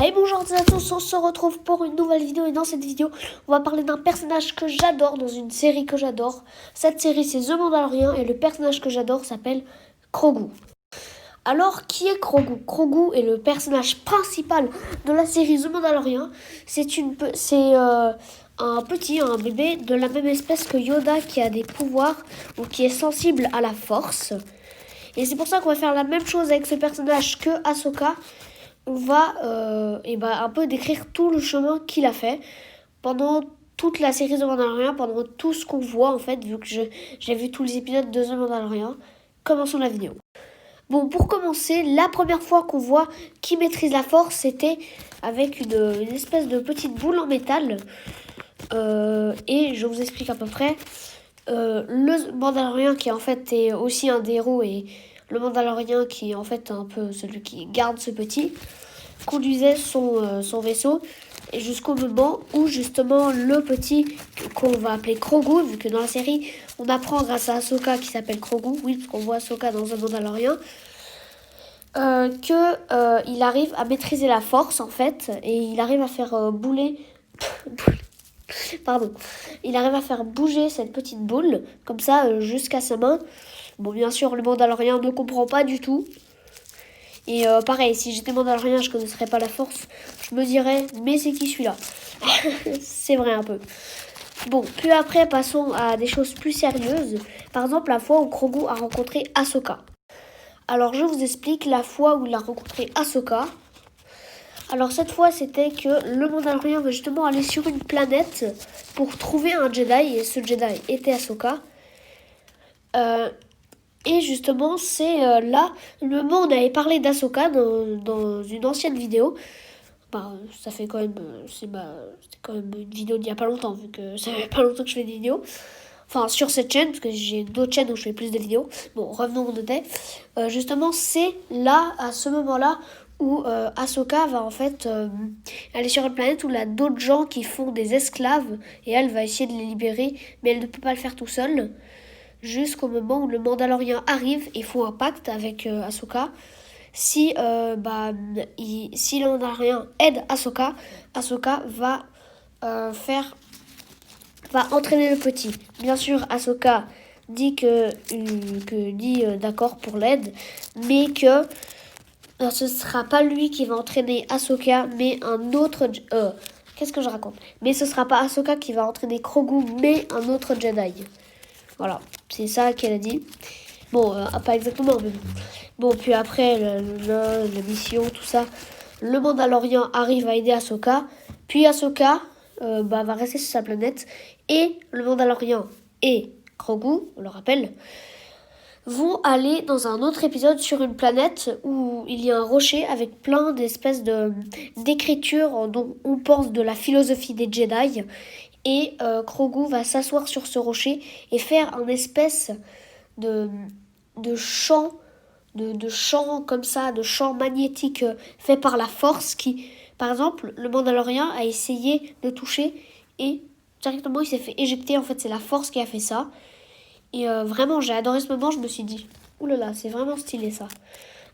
Hey bonjour à tous, on se retrouve pour une nouvelle vidéo et dans cette vidéo on va parler d'un personnage que j'adore dans une série que j'adore. Cette série c'est The Mandalorian et le personnage que j'adore s'appelle Grogu. Alors qui est Grogu? Grogu est le personnage principal de la série The Mandalorian. C'est un bébé de la même espèce que Yoda qui a des pouvoirs ou qui est sensible à la force. Et c'est pour ça qu'on va faire la même chose avec ce personnage que Ahsoka. On va un peu décrire tout le chemin qu'il a fait pendant toute la série The Mandalorian, pendant tout ce qu'on voit en fait, vu que j'ai vu tous les épisodes de The Mandalorian. Commençons la vidéo. Bon, pour commencer, la première fois qu'on voit qui maîtrise la force, c'était avec une espèce de petite boule en métal. Et je vous explique à peu près. Le Mandalorian qui en fait est aussi un des héros et le Mandalorian qui est en fait un peu celui qui garde ce petit conduisait son vaisseau et jusqu'au moment où justement le petit qu'on va appeler Grogu, vu que dans la série on apprend grâce à Ahsoka qui s'appelle Grogu, oui parce qu'on voit Ahsoka dans un Mandalorian, il arrive à maîtriser la force en fait et il arrive à faire il arrive à faire bouger cette petite boule, comme ça, jusqu'à sa main. Bon, bien sûr, le Mandalorian ne comprend pas du tout. Et pareil, si j'étais Mandalorian, je ne connaisserais pas la force. Je me dirais, mais c'est qui celui-là? C'est vrai un peu. Bon, puis après, passons à des choses plus sérieuses. Par exemple, la fois où Grogu a rencontré Ahsoka. Alors, je vous explique la fois où il a rencontré Ahsoka. Alors cette fois, c'était que le Mandalorian veut justement aller sur une planète pour trouver un Jedi, et ce Jedi était Ahsoka. Et justement, c'est là, le moment où on avait parlé d'Ahsoka dans une ancienne vidéo. Ça fait quand même, c'est quand même une vidéo d'il y a pas longtemps, vu que ça fait pas longtemps que je fais des vidéos. Enfin, sur cette chaîne, parce que j'ai d'autres chaînes où je fais plus de vidéos. Bon, revenons où on était. Justement, c'est là, à ce moment-là, où Ahsoka va en fait aller sur une planète où il y a d'autres gens qui font des esclaves et elle va essayer de les libérer, mais elle ne peut pas le faire tout seul. Jusqu'au moment où le Mandalorian arrive et font un pacte avec Ahsoka. Si le Mandalorian aide Ahsoka, Ahsoka va entraîner le petit. Bien sûr, Ahsoka dit d'accord pour l'aide, mais que ce sera pas lui qui va entraîner Ahsoka, mais un autre... qu'est-ce que je raconte? Mais ce sera pas Ahsoka qui va entraîner Grogu, mais un autre Jedi. Voilà, c'est ça qu'elle a dit. Bon, pas exactement, mais bon. Bon, puis après, la mission, tout ça, le Mandalorian arrive à aider Ahsoka. Puis Ahsoka va rester sur sa planète. Et le Mandalorian et Grogu, on le rappelle, vont aller dans un autre épisode sur une planète où il y a un rocher avec plein d'espèces d'écritures dont on pense de la philosophie des Jedi. Et Grogu va s'asseoir sur ce rocher et faire un espèce de champ, de champ comme ça, de champ magnétique fait par la force qui, par exemple, le Mandalorian a essayé de toucher et directement il s'est fait éjecter. En fait, c'est la force qui a fait ça. Et vraiment, j'ai adoré ce moment. Je me suis dit, oulala, c'est vraiment stylé ça.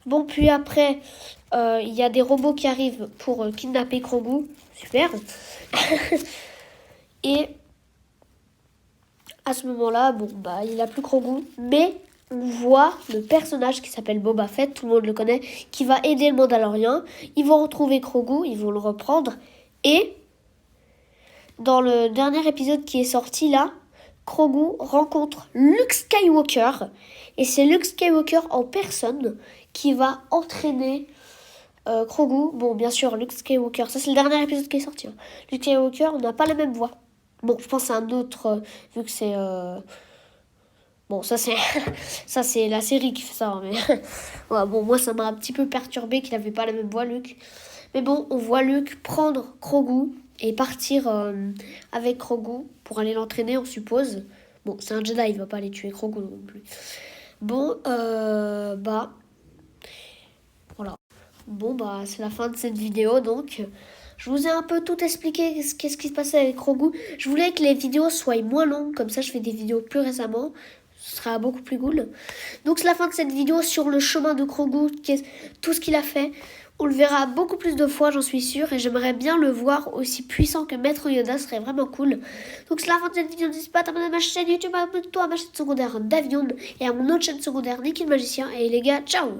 Bon, puis après, il y a des robots qui arrivent pour kidnapper Grogu. Super. Et à ce moment-là, il a plus Grogu, mais on voit le personnage qui s'appelle Boba Fett, tout le monde le connaît, qui va aider le Mandalorian. Ils vont retrouver Grogu, ils vont le reprendre. Et dans le dernier épisode qui est sorti là, Grogu rencontre Luke Skywalker. Et c'est Luke Skywalker en personne qui va entraîner Grogu. Bon, bien sûr, Luke Skywalker, ça c'est le dernier épisode qui est sorti. Luke Skywalker, on n'a pas la même voix. Bon, je pense à un autre, vu que c'est... Bon, ça c'est la série qui fait ça. Mais ouais, bon, moi, ça m'a un petit peu perturbé qu'il n'avait pas la même voix, Luke. Mais bon, on voit Luke prendre Grogu et partir avec Grogu pour aller l'entraîner, on suppose. Bon, c'est un Jedi, il va pas aller tuer Grogu non plus. Bon, voilà. Bon, c'est la fin de cette vidéo, donc... Je vous ai un peu tout expliqué qu'est-ce qui se passait avec Grogu. Je voulais que les vidéos soient moins longues, comme ça je fais des vidéos plus récemment. Ce sera beaucoup plus cool. Donc c'est la fin de cette vidéo sur le chemin de Grogu, tout ce qu'il a fait. On le verra beaucoup plus de fois, j'en suis sûre, et j'aimerais bien le voir aussi puissant que Maître Yoda, ce serait vraiment cool. Donc c'est la fin de cette vidéo, n'hésite pas à t'abonner à ma chaîne YouTube, abonne-toi à ma chaîne secondaire Davion et à mon autre chaîne secondaire Nicky le Magicien, et les gars, ciao!